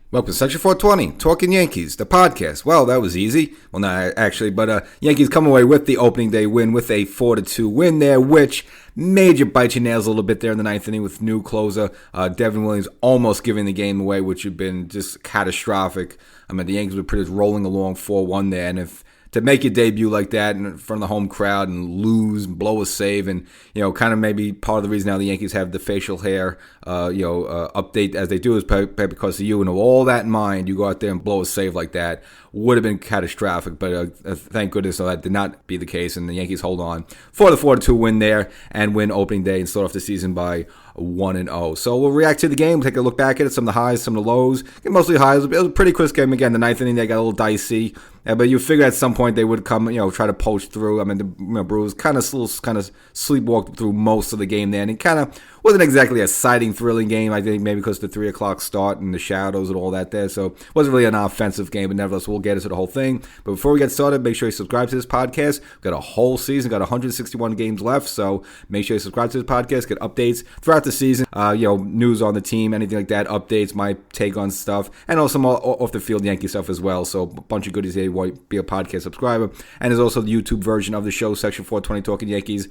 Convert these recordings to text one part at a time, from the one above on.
Welcome to Section 420, Talking Yankees, the podcast. Well, that was easy. Well, not actually, but Yankees come away with the opening day win with a 4-2 win there, which made you bite your nails a little bit there in the ninth inning with new closer Devin Williams almost giving the game away, which had been just catastrophic. I mean, the Yankees were pretty much rolling along 4-1 there, and if to make your debut like that in front of the home crowd and lose, blow a save, and kind of maybe part of the reason now the Yankees have the facial hair, update as they do is because of you. And with all that in mind, you go out there and blow a save like that would have been catastrophic. But thank goodness that did not be the case, and the Yankees hold on for the 4-2 win there and win opening day and start off the season by 1-0. So we'll react to the game, take a look back at it, some of the highs, some of the lows. Mostly highs. It was a pretty close game again. The ninth inning they got a little dicey, but you figure at some point they would come, try to poach through. I mean, the Brewers kind of sleepwalked through most of the game there, and it kind of wasn't exactly a exciting, thrilling game. I think maybe because of the 3 o'clock start and the shadows and all that there, so it wasn't really an offensive game. But nevertheless, we'll get into the whole thing. But before we get started, make sure you subscribe to this podcast. We've got a whole season, got 161 games left, so make sure you subscribe to this podcast. Get updates throughout the season. News on the team, anything like that, updates, my take on stuff, and also more off the field Yankee stuff as well. So a bunch of goodies there. You want to be a podcast subscriber. And there's also the YouTube version of the show, Section 420 Talking Yankees.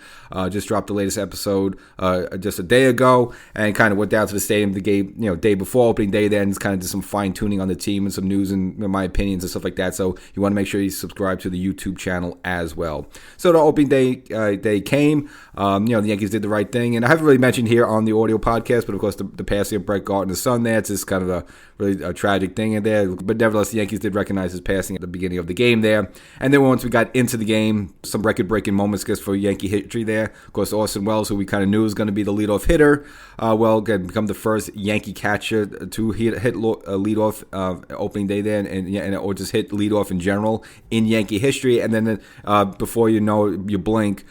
Just dropped the latest episode just a day ago, and kind of went down to the stadium the game, day before opening day. Then kind of did some fine tuning on the team and some news and my opinions and stuff like that. So you want to make sure you subscribe to the YouTube channel as well. So the opening day came. The Yankees did the right thing, and I haven't really mentioned here on the audio podcast, but of course the passing of Brett Gardner's son there, it's just kind of a really tragic thing in there. But nevertheless, the Yankees did recognize his passing at the beginning of the game there. And then once we got into the game, some record-breaking moments just for Yankee history there. Of course, Austin Wells, who we kind of knew was going to be the leadoff hitter, become the first Yankee catcher to hit leadoff opening day there, or just hit leadoff in general in Yankee history. And then before you know it, you blink,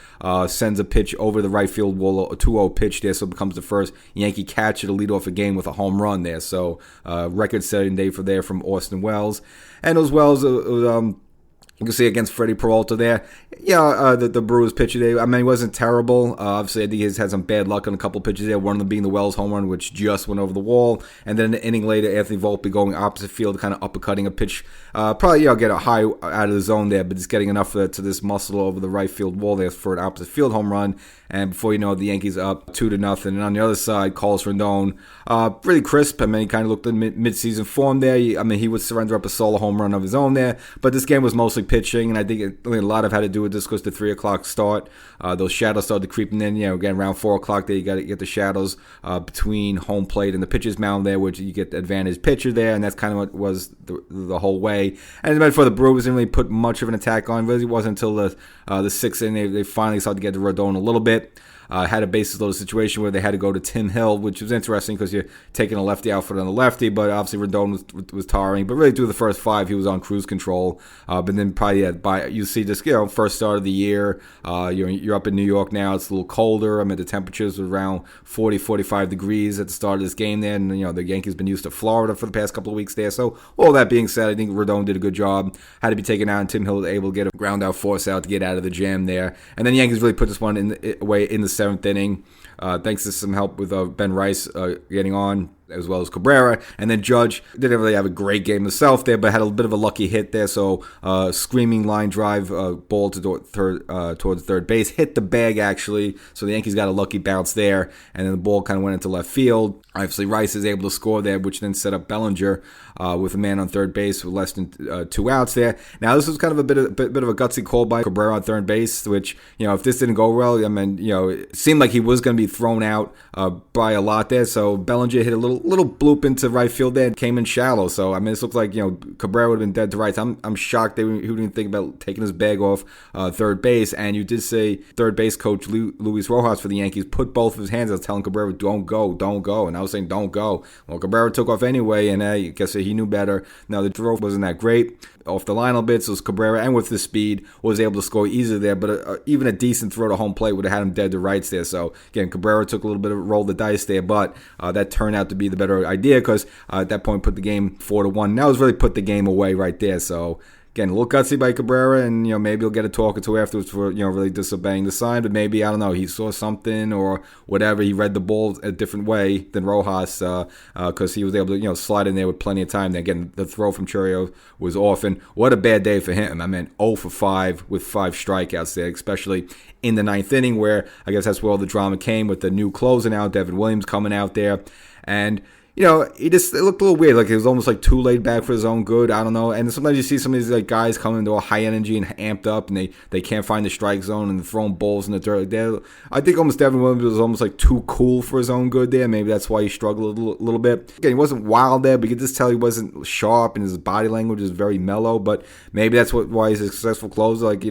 sends a pitch over the right field wall, a 2-0 pitch there, so it becomes the first Yankee catcher to lead off a game with a home run there. So record-setting day from Austin Wells. And those Wells, you can see against Freddie Peralta there. The Brewers pitcher there, I mean, he wasn't terrible. Obviously, I think he's had some bad luck on a couple pitches there, one of them being the Wells home run, which just went over the wall. And then an inning later, Anthony Volpe going opposite field, kind of uppercutting a pitch. Probably, get a high out of the zone there, but just getting enough to this muscle over the right field wall there for an opposite field home run. And before you know it, the Yankees up 2-0. And on the other side, Carlos Rendon, really crisp. I mean, he kind of looked in mid-season form there. He would surrender up a solo home run of his own there. But this game was mostly pitching, and I think a lot of had to do with this because the 3 o'clock start. Those shadows started creeping in. Again, around 4 o'clock there, you got to get the shadows between home plate and the pitcher's mound there, which you get the advantage pitcher there, and that's kind of what was the whole way. And for the Brewers, didn't really put much of an attack on. It really wasn't until the 6th inning they finally started to get to Rodon a little bit. Had a bases loaded situation where they had to go to Tim Hill, which was interesting because you're taking a lefty outfield on the lefty, but obviously Rodon was tiring. But really through the first 5, he was on cruise control. But then probably you see this, first start of the year. You're up in New York now. It's a little colder. I mean, the temperatures were around 40, 45 degrees at the start of this game there. And, the Yankees been used to Florida for the past couple of weeks there. So all that being said, I think Rodon did a good job. Had to be taken out, and Tim Hill was able to get a ground out force out to get out of the jam there. And then the Yankees really put this one away in the 7th inning, thanks to some help with Ben Rice getting on, as well as Cabrera. And then Judge didn't really have a great game himself there, but had a bit of a lucky hit there. So screaming line drive ball to towards third base, hit the bag actually. So the Yankees got a lucky bounce there, and then the ball kind of went into left field. Obviously, Rice is able to score there, which then set up Bellinger with a man on third base with less than 2 outs there. Now, this was kind of a bit of a gutsy call by Cabrera on third base, which, if this didn't go well, I mean, it seemed like he was going to be thrown out by a lot there. So Bellinger hit a little bloop into right field there and came in shallow. So, I mean, this looks like, Cabrera would have been dead to rights. I'm shocked he didn't think about taking his bag off third base. And you did say third base coach Luis Rojas for the Yankees put both of his hands out telling Cabrera, don't go. And I was saying, don't go. Well, Cabrera took off anyway, and I guess he knew better. Now, the throw wasn't that great. Off the line a little bit, so Cabrera, and with the speed, was able to score easily there. But even a decent throw to home plate would have had him dead to rights there. So, again, Cabrera took a little bit of a roll the dice there, but that turned out to be the better idea because at that point put the game 4-1. That was really put the game away right there. So, again, a little gutsy by Cabrera, and maybe he'll get a talk or two afterwards for really disobeying the sign. But maybe, I don't know, he saw something or whatever. He read the ball a different way than Rojas because he was able to slide in there with plenty of time. Then again, the throw from Chourio was off, and what a bad day for him. I mean, 0 for 5 with 5 strikeouts there, especially in the ninth inning, where I guess that's where all the drama came with the new closing out, Devin Williams coming out there. And it looked a little weird. Like, it was almost like too laid back for his own good. I don't know. And sometimes you see some of these guys coming into a high energy and amped up, and they can't find the strike zone and throwing balls in the dirt. I think almost Devin Williams was almost like too cool for his own good there. Maybe that's why he struggled a little bit. Again, he wasn't wild there, but you could just tell he wasn't sharp, and his body language is very mellow. But maybe that's why he's a successful closer. Like,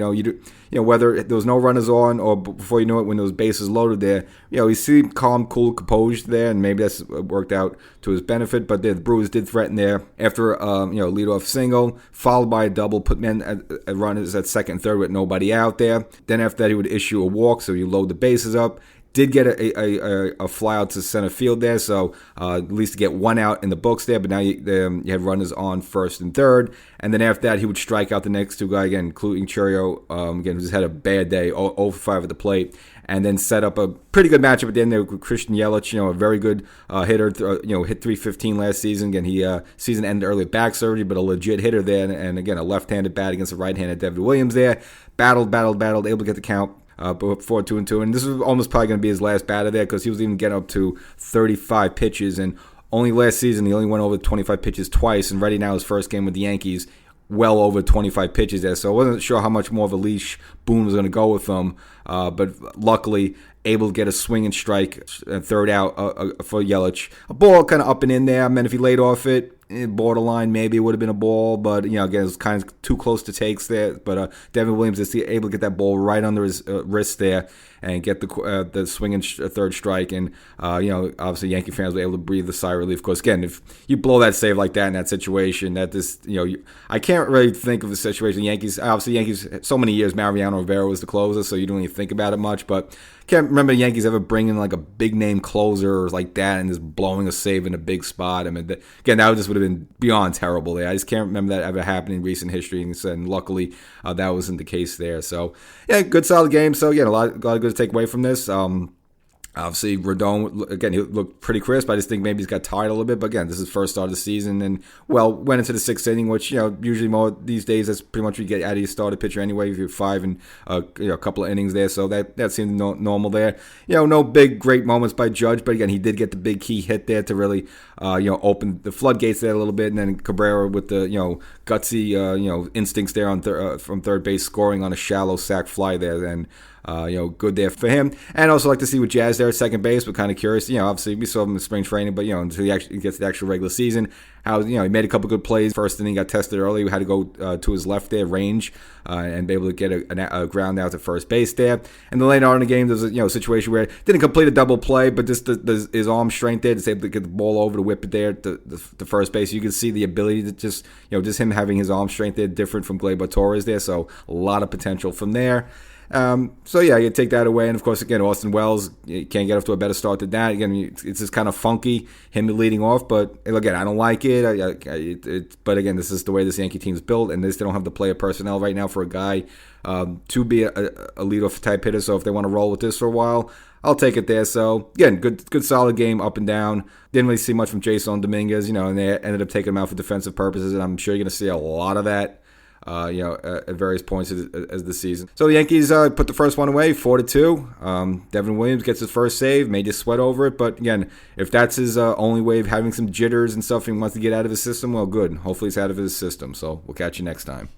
whether there was no runners on or before you know it, when those bases loaded there, he seemed calm, cool, composed there, and maybe that's worked out to his benefit. But the Brewers did threaten there after leadoff single, followed by a double, put men at runners at second and third with nobody out there. Then after that, he would issue a walk, so you load the bases up. Did get a fly out to center field there, so at least to get one out in the books there. But now you have runners on first and third. And then after that, he would strike out the next two guys, again, including Chourio, again, who just had a bad day, 0 for 5 at the plate. And then set up a pretty good matchup at the end there with Christian Yelich, a very good hitter, hit .315 last season. Again, he season ended early with back surgery, but a legit hitter there. And again, a left-handed bat against a right-handed Devin Williams there. Battled, able to get the count. Before 2-2, and this was almost probably going to be his last batter there because he was even getting up to 35 pitches, and only last season he only went over 25 pitches twice, and ready now his first game with the Yankees, well over 25 pitches there, so I wasn't sure how much more of a leash Boone was going to go with him, but luckily able to get a swing and strike, third out for Yelich. A ball kind of up and in there. I mean, if he laid off it, borderline, maybe it would have been a ball, but again, it was kind of too close to takes there. But Devin Williams is able to get that ball right under his wrist there and get the swing and third strike. And obviously Yankee fans were able to breathe a sigh of relief. Of course, again, if you blow that save like that in that situation, I can't really think of the situation. Yankees, so many years Mariano Rivera was the closer, so you don't even think about it much. But can't remember the Yankees ever bringing like a big name closer like that and just blowing a save in a big spot. I mean, again, that would have been beyond terrible there. I just can't remember that ever happening in recent history, and luckily that wasn't the case there. So yeah, good solid game. So yeah, a lot of good to take away from this. Obviously, Rodon, again, he looked pretty crisp. I just think maybe he's got tired a little bit. But again, this is first start of the season. And, went into the sixth inning, which, usually more these days, that's pretty much what you get out of your starter pitcher anyway. If you're 5 and a couple of innings there. So that seemed normal there. No big, great moments by Judge. But again, he did get the big key hit there to really, open the floodgates there a little bit. And then Cabrera with the, gutsy, instincts there on from third base, scoring on a shallow sac fly there. And, good there for him. And also like to see with Jazz there at second base, but kind of curious. Obviously we saw him in spring training, but until he actually gets to the actual regular season, how he made a couple good plays. First inning got tested early. We had to go to his left there, range, and be able to get a ground out to first base there. And then later on in the game, there's a situation where didn't complete a double play, but just his arm strength there, just able to get the ball over to whip it there to first base. You can see the ability to just him having his arm strength there, different from Gleyber Torres there. So a lot of potential from there. So yeah, you take that away, and of course, again, Austin Wells, you can't get off to a better start than that. Again, it's just kind of funky, him leading off, but again, I don't like it. But again, this is the way this Yankee team's built, and they don't have the player personnel right now for a guy to be a leadoff type hitter. So if they want to roll with this for a while, I'll take it there. So again, good solid game up and down. Didn't really see much from Jason Dominguez, and they ended up taking him out for defensive purposes, and I'm sure you're going to see a lot of that. At various points as the season. So the Yankees put the first one away, 4-2. Devin Williams gets his first save, may just sweat over it, but again, if that's his only way of having some jitters and stuff and he wants to get out of his system, well, good. Hopefully it's out of his system. So we'll catch you next time.